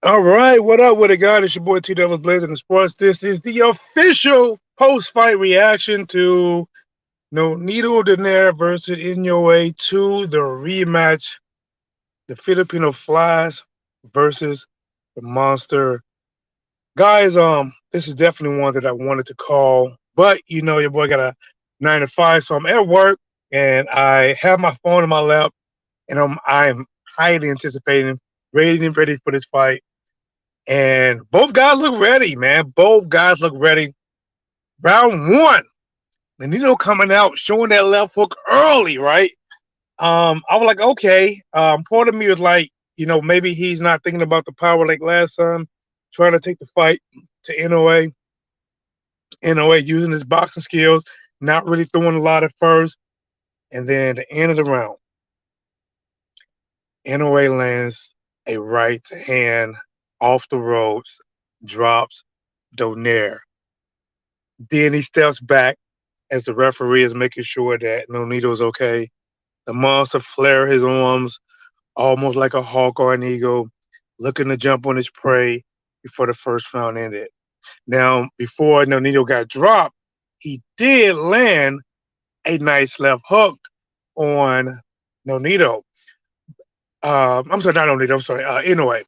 All right, what up with it, guy? It's your boy T Devils Blazing the Sports. This is the official post-fight reaction to Nonito Donaire versus Inoue to the rematch, the Filipino Flies versus the Monster. Guys, this is definitely one that I wanted to call, but your boy got a 9 to 5, so I'm at work and I have my phone in my lap, and I'm highly anticipating, ready for this fight. And both guys look ready, man. Both guys look ready. Round one, Nonito coming out, showing that left hook early, right? I was like, okay. Part of me was like, maybe he's not thinking about the power like last time, trying to take the fight to Inoue. Inoue using his boxing skills, not really throwing a lot at first. And then at the end of the round, Inoue lands a right hand off the ropes, drops Donaire. Then he steps back as the referee is making sure that Nonito's okay. The monster flare his arms almost like a hawk or an eagle, looking to jump on his prey before the first round ended. Now, before Nonito got dropped, he did land a nice left hook on Nonito. I'm sorry, not Nonito, I'm sorry, Inoue.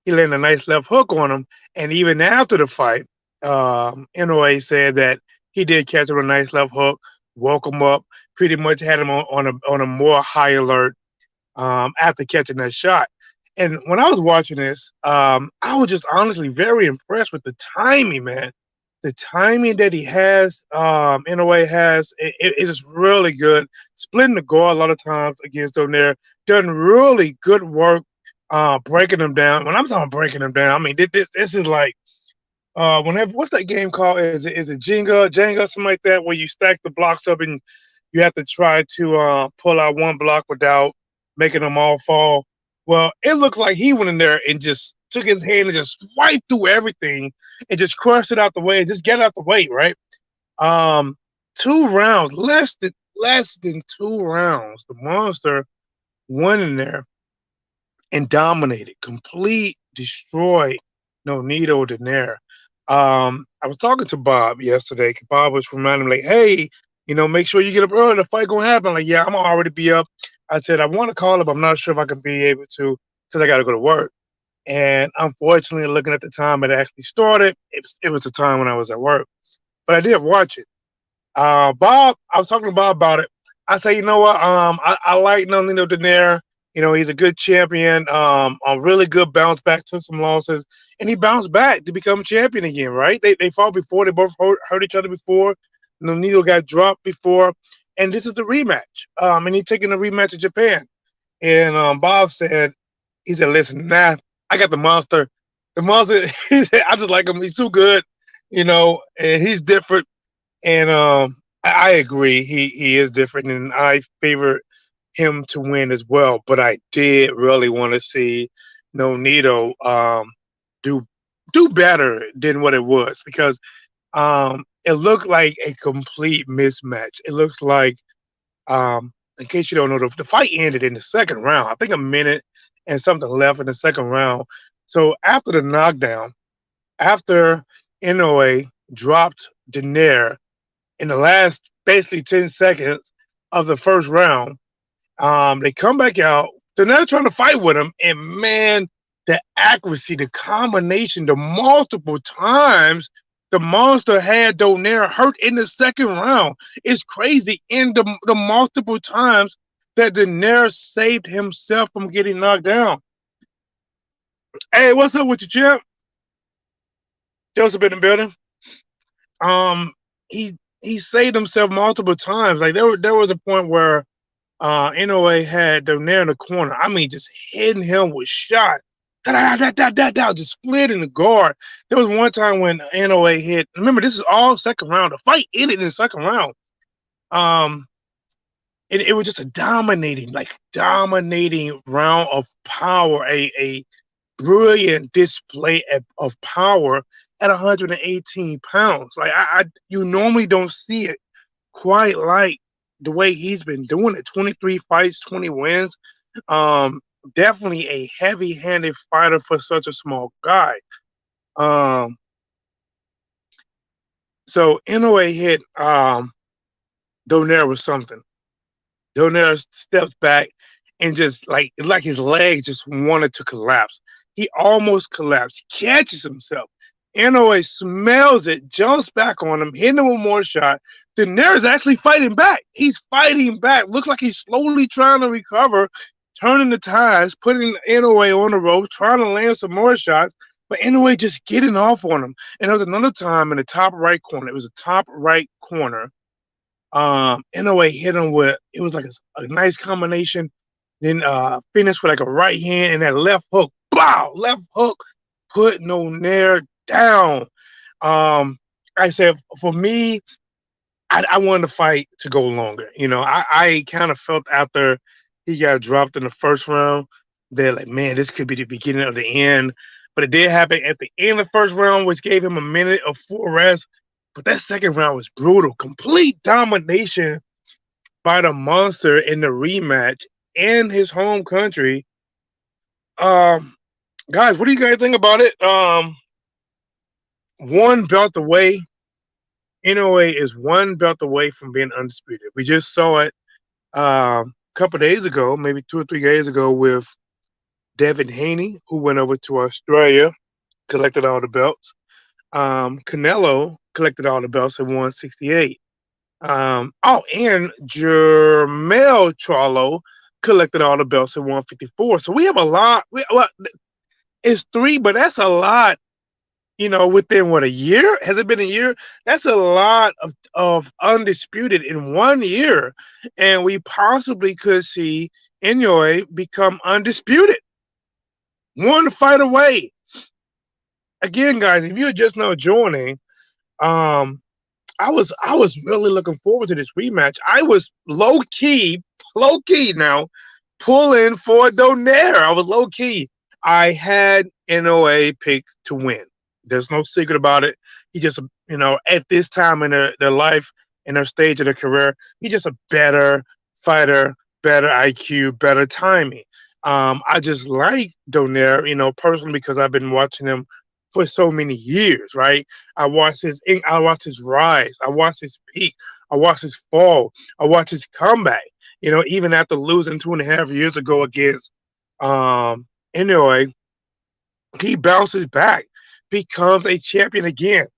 He landed a nice left hook on him. And even after the fight, Inoue said that he did catch him a nice left hook, woke him up, pretty much had him on a more high alert after catching that shot. And when I was watching this, I was just honestly very impressed with the timing, man. The timing that he has, Inoue has, it is really good. Splitting the guard a lot of times against Donaire, done really good work breaking them down. When I'm talking breaking them down, I mean this is like whenever what's that game called? Is it Jenga, something like that, where you stack the blocks up and you have to try to pull out one block without making them all fall. Well, it looks like he went in there and just took his hand and just swiped through everything and just crushed it out the way and just get it out the way, right? 2 rounds, less than 2 rounds. The monster went in there and dominated, complete, destroyed Nonito Donaire. I was talking to Bob yesterday. Bob was reminding me, like, hey, make sure you get up early. The fight gonna happen. Like, yeah, I'm gonna already be up. I said I want to call up. I'm not sure if I can be able to because I got to go to work. And unfortunately, looking at the time it actually started, it was the time when I was at work. But I did watch it. Bob, I was talking to Bob about it. I say, you know what? I like Nonito Donaire. He's a good champion. A really good bounce back, took some losses, and he bounced back to become champion again. Right? They fought before. They both hurt each other before. Nonito got dropped before, and this is the rematch. And he's taking the rematch in Japan. And Bob said, he said, listen, nah, I got the monster. The monster, I just like him. He's too good, and he's different. And I agree. He is different, and I favor him to win as well. But I did really want to see Nonito do do better than what it was because it looked like a complete mismatch. It looks like, in case you don't know, the fight ended in the second round. I think a minute and something left in the second round. So after the knockdown, after Inoue dropped Donaire in the last basically 10 seconds of the first round, they come back out. They're not trying to fight with him. And man, the accuracy, the combination, the multiple times the monster had Donaire hurt in the second round. It's crazy. In the multiple times that Donaire saved himself from getting knocked down. Hey, what's up with you, champ? Joseph in the building. Um, he saved himself multiple times. Like there was a point where Inoue had Donaire in the corner. I mean, just hitting him with shots. Just splitting the guard. There was one time when Inoue hit. Remember, this is all second round. The fight ended in the second round. Um, it was just a dominating round of power. A brilliant display of power at 118 pounds. Like you normally don't see it quite like the way he's been doing it. 23 fights, 20 wins. definitely a heavy-handed fighter for such a small guy. Um, so Inoue hit Donaire with something. Donaire steps back and just like it's like his leg just wanted to collapse. He almost collapsed, catches himself. Inoue smells it, jumps back on him, hitting him with more shot. Daenerys is actually fighting back. He's fighting back. Looks like he's slowly trying to recover, turning the tides, putting Inoue on the rope, trying to land some more shots. But Inoue just getting off on him. And there was another time in the top right corner. It was the top right corner. Inoue hit him with it was like a nice combination. Then finished with like a right hand and that left hook. Bow! Left hook put no nair down. I said for me, I wanted the fight to go longer. You know, I kind of felt after he got dropped in the first round that like, man, this could be the beginning of the end. But it did happen at the end of the first round, which gave him a minute of full rest. But that second round was brutal. Complete domination by the monster in the rematch in his home country. Um, guys, what do you guys think about it? One belt away. Inoue is one belt away from being undisputed. We just saw it a couple days ago, maybe 2 or 3 days ago, with Devin Haney, who went over to Australia, collected all the belts. Canelo collected all the belts at 168. And Jermell Charlo collected all the belts at 154. So we have a lot. Well, it's three, but that's a lot. You know, within what, a year? Has it been a year? That's a lot of undisputed in 1 year, and we possibly could see Inoue become undisputed, one fight away. Again, guys, if you're just now joining, um, I was really looking forward to this rematch. I was low key now, pulling for Donaire. I was low key. I had Inoue picked to win. There's no secret about it. He just, you know, at this time in their life, in their stage of their career, he's just a better fighter, better IQ, better timing. I just like Donaire, you know, personally because I've been watching him for so many years, right? I watched his rise, I watched his peak, I watched his fall, I watched his comeback. You know, even after losing 2.5 years ago against Inoue, he bounces back, becomes a champion again,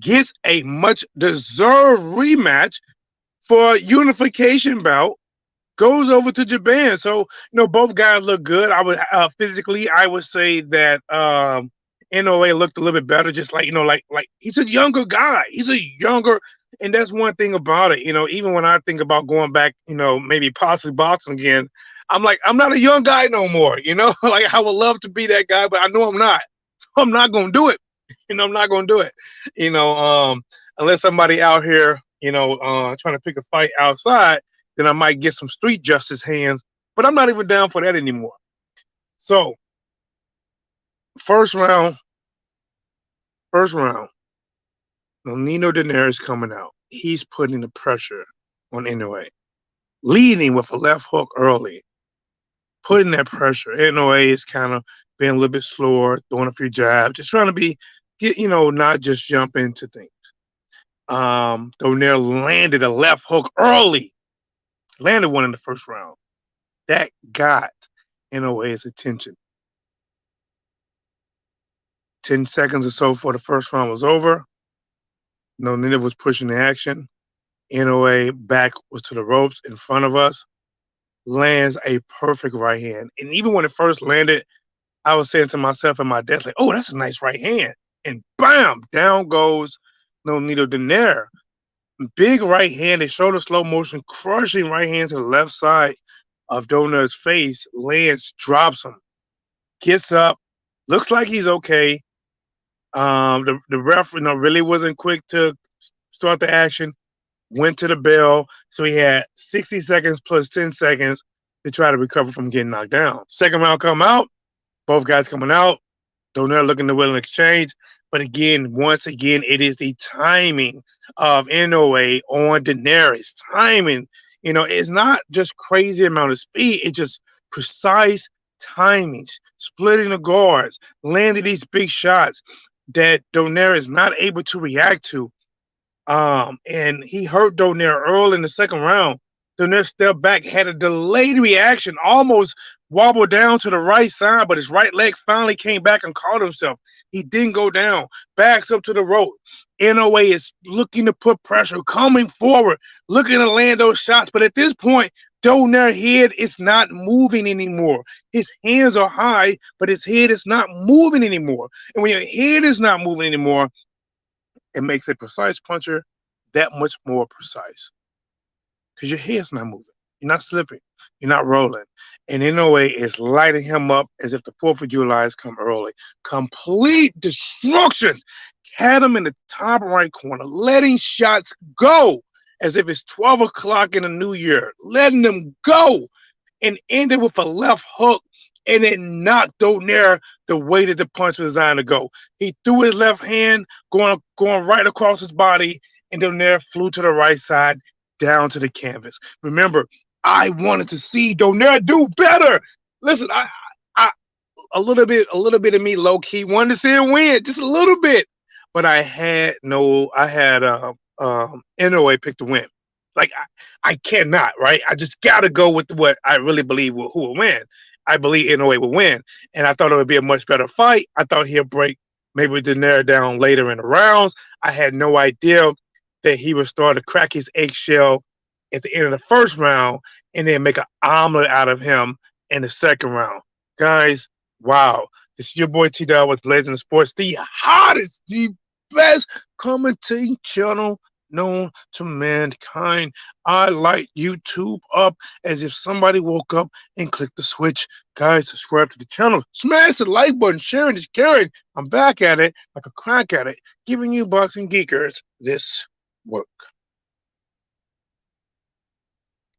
gets a much deserved rematch for a unification bout, goes over to Japan. So, you know, both guys look good. I would physically, I would say that Inoue looked a little bit better. Just like, you know, like he's a younger guy. He's a younger, and that's one thing about it. You know, even when I think about going back, you know, maybe possibly boxing again, I'm like, I'm not a young guy no more. You know, like I would love to be that guy, but I know I'm not. So I'm not gonna do it. You know, I'm not gonna do it. You know, unless somebody out here, you know, trying to pick a fight outside, then I might get some street justice hands. But I'm not even down for that anymore. So first round, first round. Nonito Donaire is coming out. He's putting the pressure on Inoue, leading with a left hook early, putting that pressure. Inoue is kind of being a little bit slower, throwing a few jabs, just trying to you know, not just jump into things. Donaire landed a left hook early, landed one in the first round. That got Inoue's attention. 10 seconds or so before the first round was over, Nonito was pushing the action. Inoue back was to the ropes in front of us, lands a perfect right hand. And even when it first landed, I was saying to myself in my desk, like, oh, that's a nice right hand. And bam, down goes Nonito Donaire. Big right hand, they showed a slow motion, crushing right hand to the left side of Donaire's face. Lands, drops him, gets up, looks like he's okay. The ref, you know, really wasn't quick to start the action. Went to the bell, so he had 60 seconds plus 10 seconds to try to recover from getting knocked down. Second round come out, both guys coming out. Donaire looking to will an exchange, but again, once again, it is the timing of Inoue on Daenerys. Timing, you know, it's not just crazy amount of speed; it's just precise timings, splitting the guards, landing these big shots that Donaire is not able to react to. And he hurt Donaire early in the second round. Donaire stepped back, had a delayed reaction, almost wobbled down to the right side, but his right leg finally came back and caught himself. He didn't go down, backs up to the rope. Inoue is looking to put pressure, coming forward, looking to land those shots. But at this point, Donaire's head is not moving anymore. His hands are high, but his head is not moving anymore. And when your head is not moving anymore, it makes a precise puncher that much more precise because your head's not moving. You're not slipping. You're not rolling. And Inoue is lighting him up as if the 4th of July has come early. Complete destruction. Had him in the top right corner, letting shots go as if it's 12 o'clock in the new year, letting them go, and ended with a left hook, and it knocked Donaire the way that the punch was designed to go. He threw his left hand going right across his body, and Donaire flew to the right side down to the canvas. Remember, I wanted to see Donaire do better. Listen, I a little bit of me low key wanted to see him win, just a little bit, but I had Inoue pick to win. Like I cannot, right? I just gotta go with what I really believe who will win. I believe Inoue will win, and I thought it would be a much better fight. I thought he'd break maybe Donaire down later in the rounds. I had no idea that he would start to crack his eggshell at the end of the first round and then make an omelet out of him in the second round. Guys, wow. This is your boy T-Dog with Legend of Sports, the hottest, the best commentating channel known to mankind. I light YouTube up as if somebody woke up and clicked the switch. Guys, subscribe to the channel. Smash the like button. Sharing is caring. I'm back at it like a crack at it, giving you boxing geekers this work.